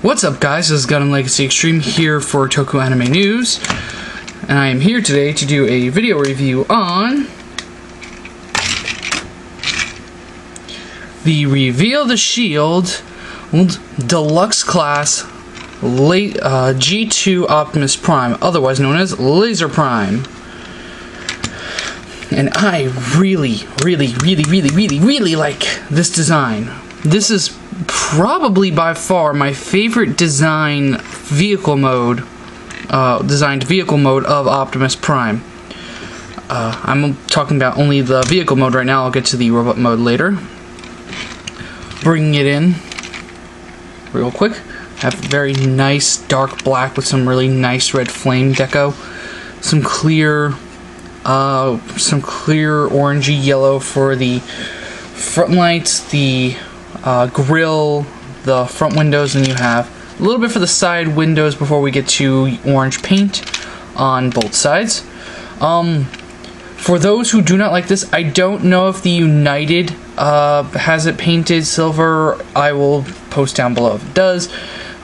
What's up, guys? This is Gundam Legacy Extreme here for TokuAnimeNews, and I am here today to do a video review on the Reveal the Shield Deluxe class G2 Optimus Prime, otherwise known as Laser Prime. And I really like this design. This is probably by far my favorite designed vehicle mode of Optimus Prime. I'm talking about only the vehicle mode right now. I'll get to the robot mode later. Bringing it in real quick. Have very nice dark black with some really nice red flame deco. Some clear orangey yellow for the front lights, the grill, the front windows, and you have a little bit for the side windows before we get to orange paint on both sides. For those who do not like this, I don't know if the United has it painted silver. I will post down below if it does.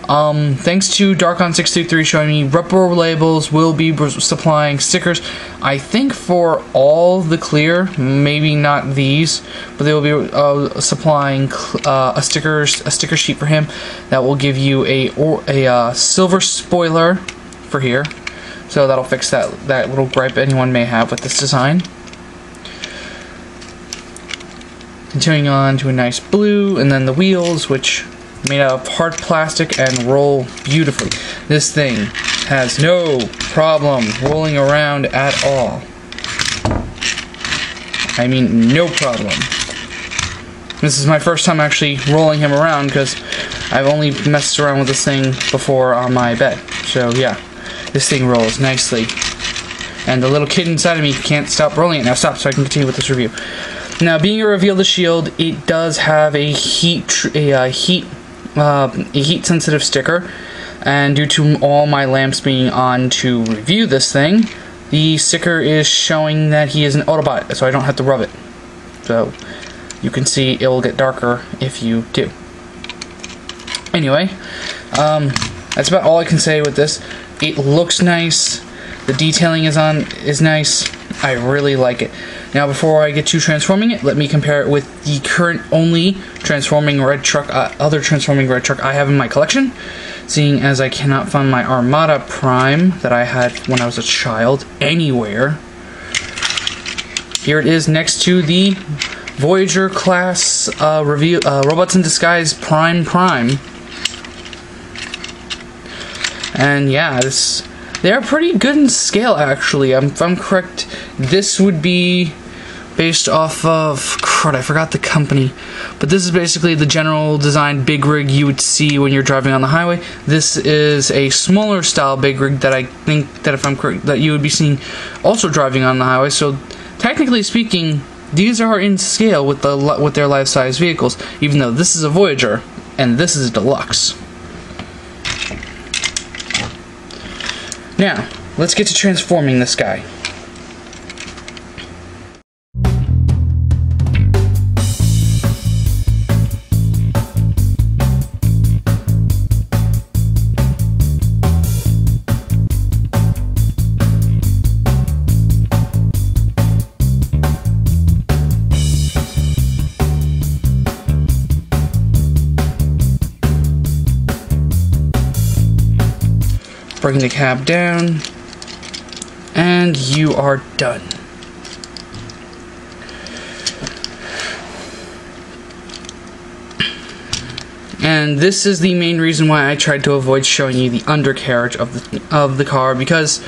Thanks to Darkon633 showing me Repro Labels will be supplying stickers. I think for all the clear, maybe not these, but they will be supplying a sticker sheet for him that will give you a silver spoiler for here. So that'll fix that little gripe anyone may have with this design. Continuing on to a nice blue, and then the wheels, which made out of hard plastic and roll beautifully. This thing has no problem rolling around at all. I mean, no problem. This is my first time actually rolling him around because I've only messed around with this thing before on my bed. So yeah, this thing rolls nicely. And the little kid inside of me can't stop rolling it. Now stop so I can continue with this review. Now, being a Reveal the Shield, it does have a heat-sensitive sticker, and due to all my lamps being on to review this thing, the sticker is showing that he is an Autobot, so I don't have to rub it. So, you can see it will get darker if you do. Anyway, that's about all I can say with this. It looks nice. The detailing is nice. I really like it. Now, before I get to transforming it, let me compare it with the current only transforming red truck, other transforming red truck I have in my collection, seeing as I cannot find my Armada Prime that I had when I was a child anywhere. Here it is next to the Voyager class Robots in Disguise Prime. And yeah, they're pretty good in scale, actually. If I'm correct, this would be based off of... crud, I forgot the company. But this is basically the general design big rig you would see when you're driving on the highway. This is a smaller style big rig that I think that, if I'm correct, that you would be seeing also driving on the highway. So, technically speaking, these are in scale with their life-size vehicles, even though this is a Voyager and this is a Deluxe. Now, let's get to transforming this guy. Bring the cab down, and you are done. And this is the main reason why I tried to avoid showing you the undercarriage of the car, because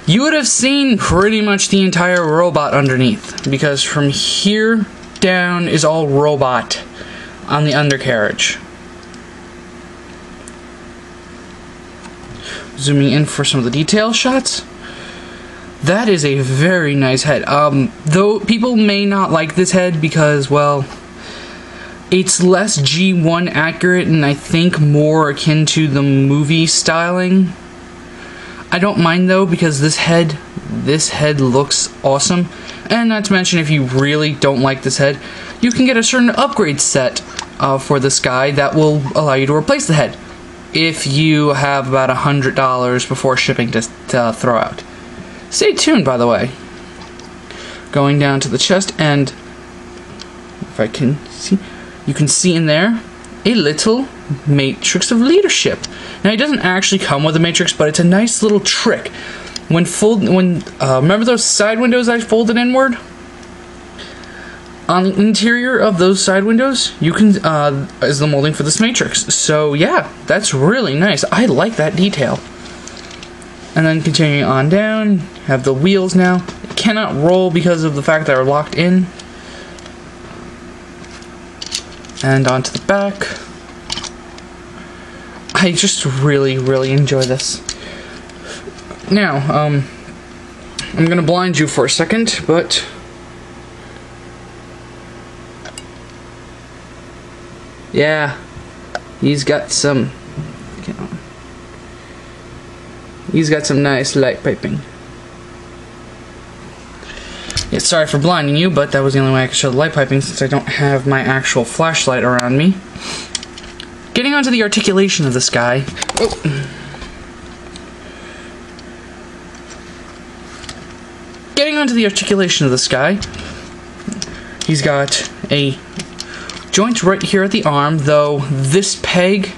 you would have seen pretty much the entire robot underneath, because from here down is all robot on the undercarriage. Zooming in for some of the detail shots. That is a very nice head. Though people may not like this head because, well, it's less G1 accurate and I think more akin to the movie styling. I don't mind though, because this head looks awesome. And not to mention, if you really don't like this head, you can get a certain upgrade set for this guy that will allow you to replace the head. if you have about $100 before shipping to throw out. Stay tuned, by the way. Going down to the chest, and if I can see, you can see in there a little matrix of leadership. Now, it doesn't actually come with a matrix, but it's a nice little trick. Remember those side windows I folded inward? On the interior of those side windows, you can is the molding for this matrix. So yeah, that's really nice. I like that detail. And then continuing on down, have the wheels now. It cannot roll because of the fact that they're locked in. And onto the back. I just really, really enjoy this. Now, I'm gonna blind you for a second, but yeah, he's got some nice light piping. Yeah, sorry for blinding you, but that was the only way I could show the light piping since I don't have my actual flashlight around me. Getting onto the articulation of this guy. Oh. Getting onto the articulation of this guy. He's got a joint right here at the arm, though this peg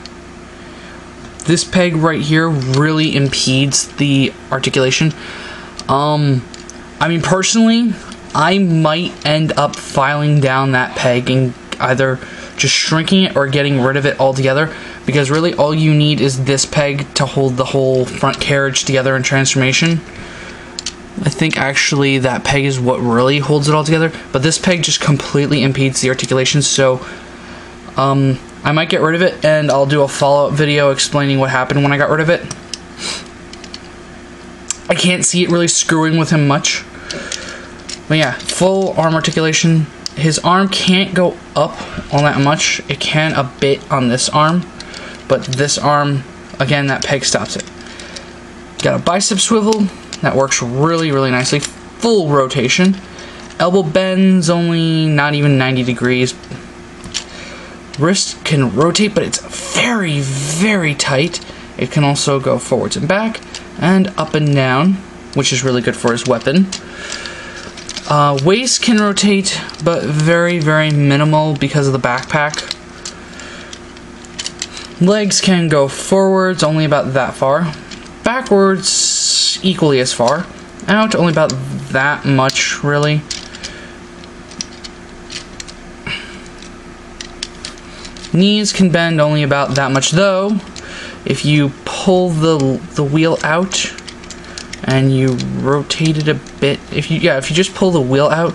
right here really impedes the articulation. I mean, personally, I might end up filing down that peg and either just shrinking it or getting rid of it altogether, because really all you need is this peg to hold the whole front carriage together in transformation. I think actually that peg is what really holds it all together, but this peg just completely impedes the articulation, so I might get rid of it, and I'll do a follow-up video explaining what happened when I got rid of it. I can't see it really screwing with him much. But yeah, full arm articulation. His arm can't go up all that much. It can a bit on this arm, but this arm, again, that peg stops it. Got a bicep swivel. That works really, really nicely. Full rotation. Elbow bends only not even 90 degrees. Wrist can rotate, but it's very, very tight. It can also go forwards and back, and up and down, which is really good for his weapon. Waist can rotate, but very, very minimal because of the backpack. Legs can go forwards, only about that far. Backwards, equally as far. Out, only about that much, really. Knees can bend only about that much, though. If you pull the wheel out and you rotate it a bit, if you just pull the wheel out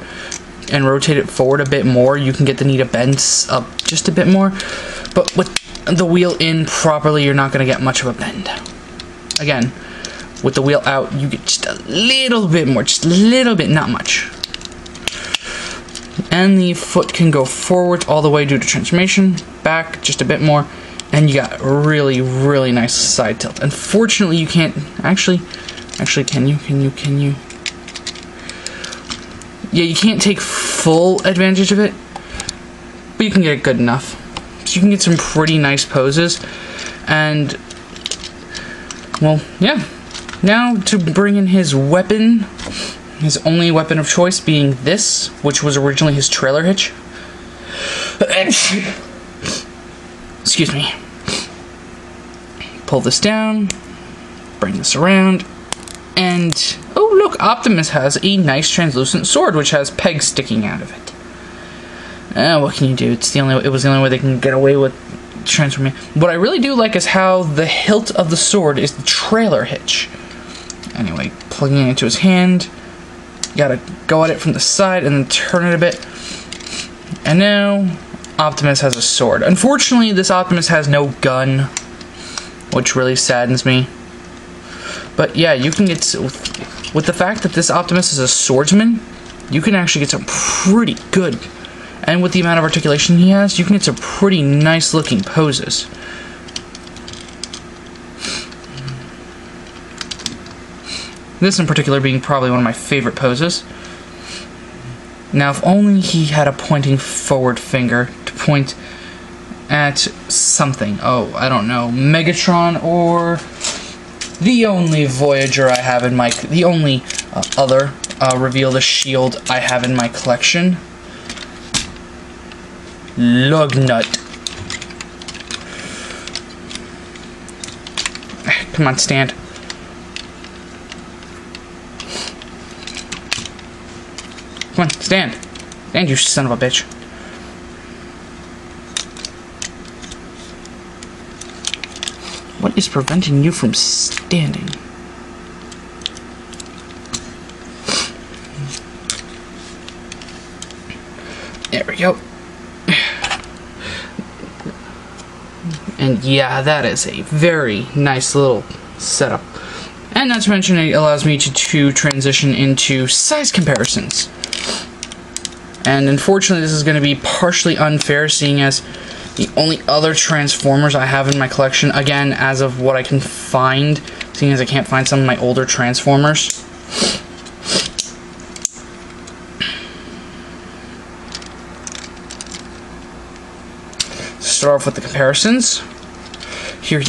and rotate it forward a bit more, you can get the knee to bend up just a bit more. But with the wheel in properly, you're not going to get much of a bend. Again, with the wheel out, you get just a little bit more, just a little bit, not much. And the foot can go forward all the way due to transformation, back just a bit more, and you got really, really nice side tilt. Unfortunately, you can't actually, can you? Yeah, you can't take full advantage of it, but you can get it good enough. So you can get some pretty nice poses, and, well, yeah. Now to bring in his weapon. His only weapon of choice being this, which was originally his trailer hitch. Excuse me. Pull this down, bring this around, and oh look, Optimus has a nice translucent sword which has pegs sticking out of it. What can you do? It was the only way they can get away with transforming. What I really do like is how the hilt of the sword is the trailer hitch. Anyway, plugging it into his hand. You gotta go at it from the side and then turn it a bit. And now, Optimus has a sword. Unfortunately, this Optimus has no gun, which really saddens me. But yeah, you can get, with the fact that this Optimus is a swordsman, you can actually get some pretty good, and with the amount of articulation he has, you can get some pretty nice looking poses. This in particular being probably one of my favorite poses. Now, if only he had a pointing forward finger to point at something. Oh, I don't know, Megatron, or the only Voyager I have in my, the only other reveal the shield I have in my collection, Lugnut. Come on, stand. Come on, stand. Stand, you son of a bitch. What is preventing you from standing? There we go. And yeah, that is a very nice little setup. And not to mention, it allows me to transition into size comparisons. And unfortunately, this is going to be partially unfair, seeing as the only other Transformers I have in my collection, again, as of what I can find, seeing as I can't find some of my older Transformers. Start off with the comparisons. Here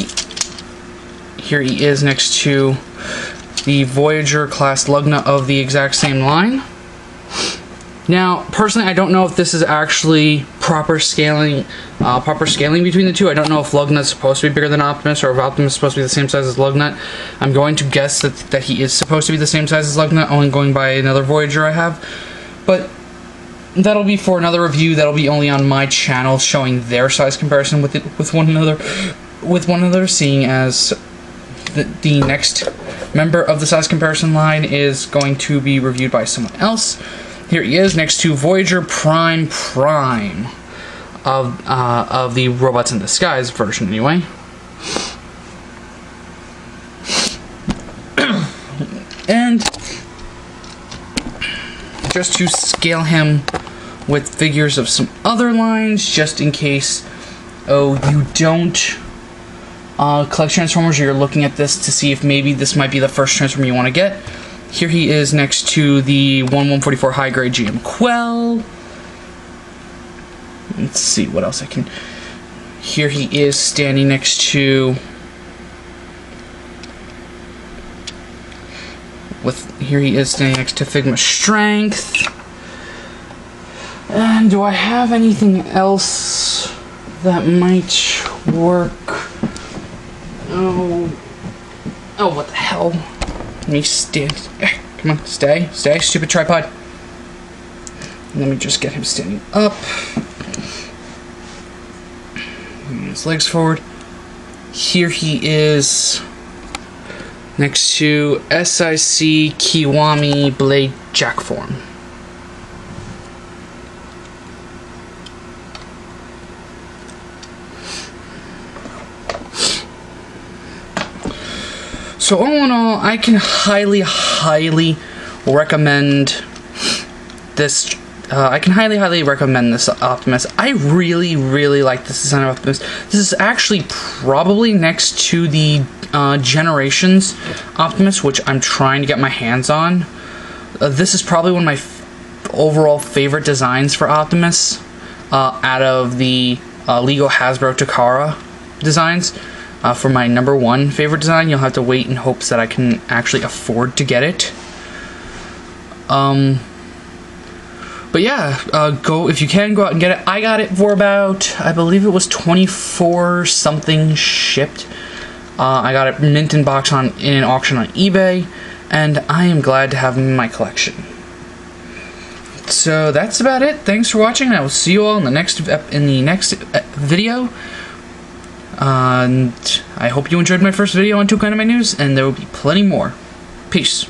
he is next to the Voyager class Lugna of the exact same line. Now, personally, I don't know if this is actually proper scaling between the two. I don't know if Lugnut's supposed to be bigger than Optimus, or if Optimus is supposed to be the same size as Lugnut. I'm going to guess that he is supposed to be the same size as Lugnut, only going by another Voyager I have. But that'll be for another review. That'll be only on my channel, showing their size comparison with one another, seeing as the next member of the size comparison line is going to be reviewed by someone else. Here he is next to Voyager Prime of the Robots in Disguise version, anyway. And just to scale him with figures of some other lines, just in case, you don't collect Transformers, or you're looking at this to see if maybe this might be the first Transformer you want to get. Here he is next to the 1144 high grade GM Quell. Let's see what else I can. Here he is standing next to. Here he is standing next to Figma Strength. And do I have anything else that might work? Oh, what the hell? Let me stand. Come on, stay, stupid tripod. Let me just get him standing up. Move his legs forward. Here he is next to SIC Kiwami Blade Jack form. So all in all, I can highly recommend this. I can highly recommend this Optimus. I really like this design of Optimus. This is actually probably next to the Generations Optimus, which I'm trying to get my hands on. This is probably one of my overall favorite designs for Optimus out of the Lego Hasbro Takara designs. For my #1 favorite design, you'll have to wait in hopes that I can actually afford to get it. But yeah, if you can, go out and get it. I got it for about, I believe it was 24 something shipped. I got it mint in box in an auction on eBay, and I am glad to have them in my collection. So that's about it. Thanks for watching, and I will see you all in the next video. And I hope you enjoyed my first video on TokuAnimeNews, and there will be plenty more. Peace.